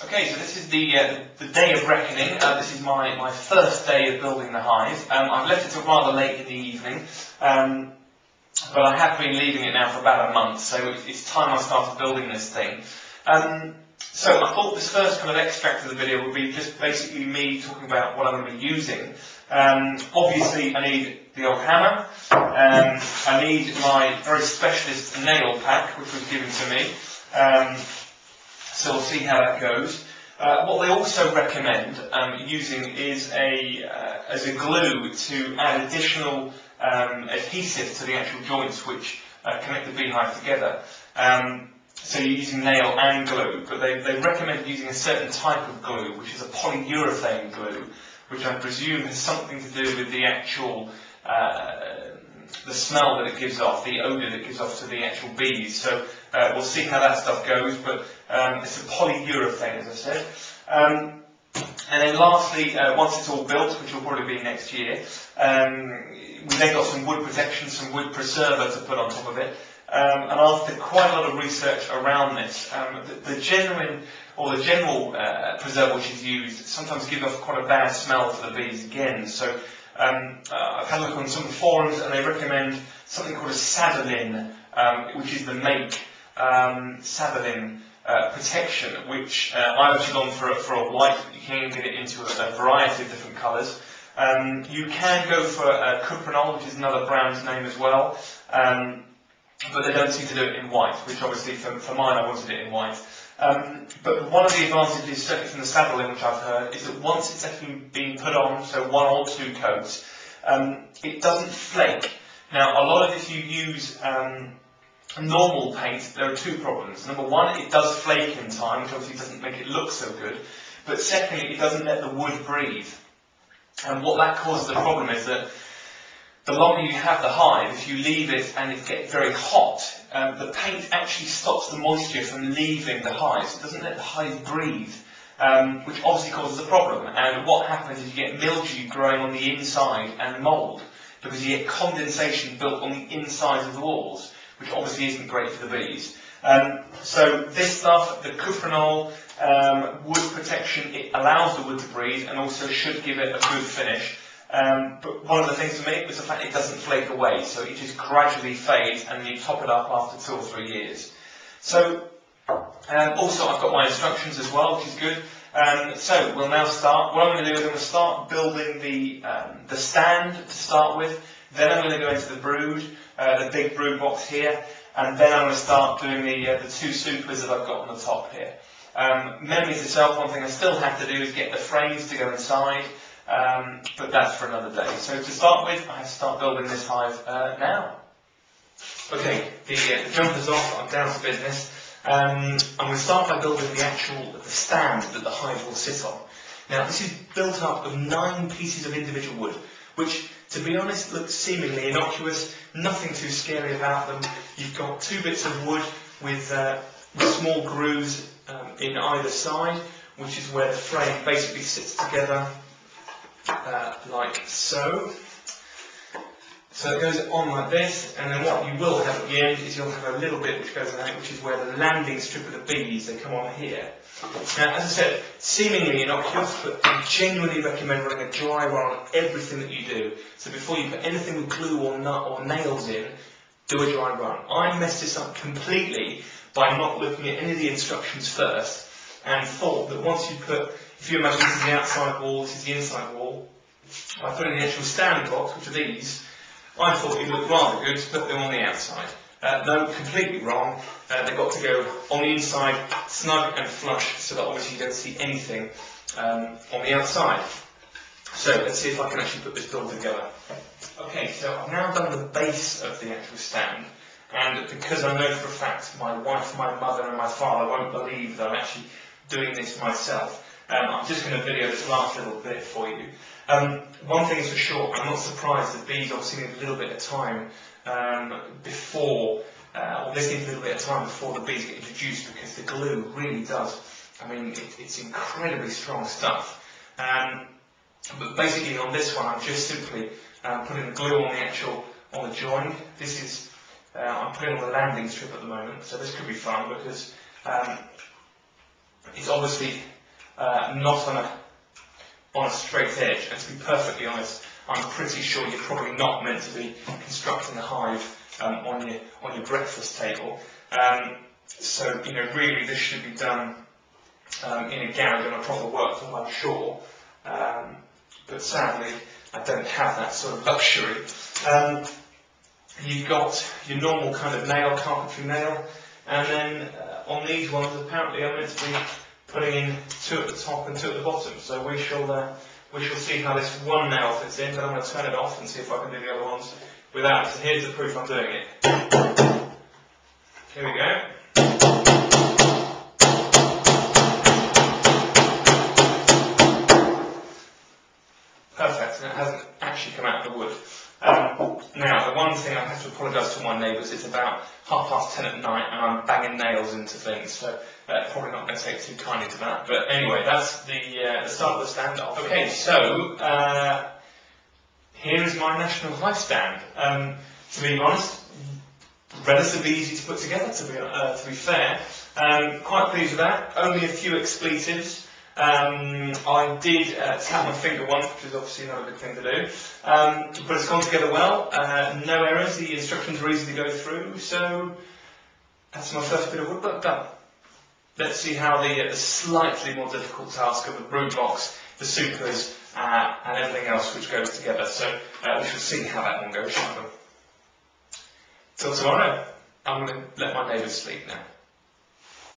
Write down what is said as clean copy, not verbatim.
Okay, so this is the day of reckoning. This is my first day of building the hive. I've left it till rather late in the evening, but I have been leaving it now for about a month, so it's time I started building this thing. So I thought this first kind of extract of the video would be just basically me talking about what I'm going to be using. Obviously I need the old hammer, I need my very specialist nail pack which was given to me. So we'll see how that goes. What they also recommend using is as a glue to add additional adhesive to the actual joints which connect the beehive together. So you're using nail and glue, but they recommend using a certain type of glue, which is a polyurethane glue, which I presume has something to do with the actual the smell that it gives off, the odour that it gives off to the actual bees. So we'll see how that stuff goes, but it's a polyurethane, as I said. And then lastly, once it's all built, which will probably be next year, we then got some wood protection, some wood preserver to put on top of it. And after quite a lot of research around this, the genuine or the general preserver which is used sometimes gives off quite a bad smell for the bees again. So I've had a look on some forums and they recommend something called a sadolin, which is the make sadolin protection, which I've actually gone for a white, but you can get it into a variety of different colours. You can go for a cuprinol, which is another brand's name as well, but they don't seem to do it in white, which obviously for mine I wanted it in white. But one of the advantages, certainly from the sadolin, which I've heard, is that once it's actually been put on, so 1 or 2 coats, it doesn't flake. Now, a lot of if you use normal paint, there are 2 problems. Number 1, it does flake in time, which obviously doesn't make it look so good. But secondly, it doesn't let the wood breathe. And what that causes the problem is that the longer you have the hive, if you leave it and it gets very hot, the paint actually stops the moisture from leaving the hive. So it doesn't let the hive breathe, which obviously causes a problem. And what happens is you get mildew growing on the inside and mould, because you get condensation built on the inside of the walls, which obviously isn't great for the bees. So this stuff, the cuprinol, wood protection, it allows the wood to breathe and also should give it a good finish. But one of the things for me was the fact it doesn't flake away, so it just gradually fades and you top it up after 2 or 3 years. So also I've got my instructions as well, which is good. So we'll now start. What I'm going to do is I'm going to start building the stand to start with. Then I'm going to go into the brood, the big brood box here, and then I'm going to start doing the 2 supers that I've got on the top here. Memories itself, one thing I still have to do is get the frames to go inside. But that's for another day. So to start with, I have to start building this hive now. Okay, the jumper's off, I'm down to business. I'm going to start by building the stand that the hive will sit on. Now this is built up of 9 pieces of individual wood, which to be honest looks seemingly innocuous, nothing too scary about them. You've got 2 bits of wood with small grooves in either side, which is where the frame basically sits together. Like so. So it goes on like this, and then what you will have at the end is you'll have a little bit which goes out, which is where the landing strip of the bees, they come on here. Now, as I said, seemingly innocuous, but I genuinely recommend running a dry run on everything that you do. So before you put anything with glue or nut or nails in, do a dry run. I messed this up completely by not looking at any of the instructions first, and thought that once you put, if you imagine this is the outside wall, this is the inside wall, by putting the actual stand blocks, which are these, I thought it looked rather good to put them on the outside. No, completely wrong. They've got to go on the inside, snug and flush, so that obviously you don't see anything on the outside. So let's see if I can actually put this build together. Okay, so I've now done the base of the actual stand, and because I know for a fact my wife, my mother and my father won't believe that I'm actually doing this myself, I'm just going to video this last little bit for you. One thing is for sure, I'm not surprised that bees obviously need a little bit of time before, or this needs a little bit of time before the bees get introduced, because the glue really does, I mean, it's incredibly strong stuff. But basically on this one, I'm just simply putting the glue on the join. This is, I'm putting on the landing strip at the moment, so this could be fun because It's obviously not on a straight edge, and to be perfectly honest, I'm pretty sure you're probably not meant to be constructing a hive on your breakfast table. So really this should be done in a garage on a proper workfloor, I'm sure. But sadly, I don't have that sort of luxury. You've got your normal kind of nail, carpentry nail, and then on these ones, apparently I'm meant to be putting in 2 at the top and 2 at the bottom. So we shall see how this one nail fits in, but I'm going to turn it off and see if I can do the other ones without. So here's the proof I'm doing it. Here we go. Perfect, and it hasn't actually come out of the wood. Now, the one thing I have to apologise to my neighbours, it's about 10:30 at night and I'm banging nails into things, so probably not going to take too kindly to that. But anyway, that's the start of the standoff. Okay, so here is my national hive stand. To be honest, relatively easy to put together, to be fair. Quite pleased with that. Only a few expletives. I did tap my finger once, which is obviously not a good thing to do, but it's gone together well, no errors, the instructions are easy to go through, so that's my first bit of woodwork done. Let's see how the slightly more difficult task of the brood box, the supers, and everything else which goes together, so we shall see how that one goes, shall we? Till tomorrow. I'm going to let my neighbours sleep now.